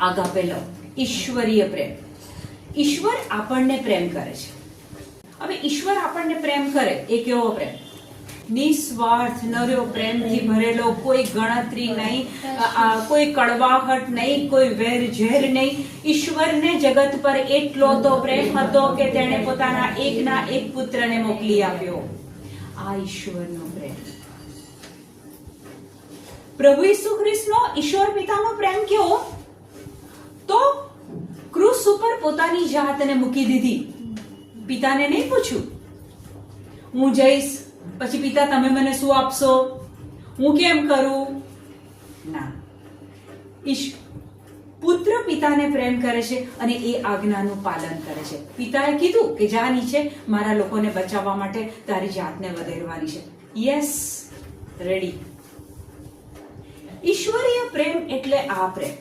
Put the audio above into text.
આગાપે લવ, ઈશ્વરીય પ્રેમ. ઈશ્વર આપણને પ્રેમ કરે છે. હવે ઈશ્વર આપણને પ્રેમ કરે એ કેવો પ્રેમ? નિસ્વાર્થ, નર્યો પ્રેમથી ભરેલો, કોઈ ગણતરી નહીં, કોઈ કડવાહટ નહીં, કોઈ વેર ઝેર નહીં. ઈશ્વરને જગત પર એટલો તો પ્રેમ હતો કે તેણે પોતાના એકના એક પુત્રને મોકલી આપ્યો. આ ઈશ્વરનો પ્રેમ. પ્રભુ ઈસુ ખ્રિસ્તનો ઈશ્વર પિતાનો પ્રેમ કેવો? તો ક્રૂસ ઉપર પોતાની જાતને મૂકી દીધી. પિતાને નહીં પૂછ્યું હું જઈશ પછી પિતા તમે મને શું આપશો, હું કેમ કરું? ના, પુત્ર પિતાને પ્રેમ કરે છે અને એ આજ્ઞાનું પાલન કરે છે. પિતાએ કીધું કે જા નીચે, મારા લોકોને બચાવવા માટે તારી જાતને વધેરવાની છે. Yes, ready. ઈશ્વરીય પ્રેમ એટલે આ પ્રેમ.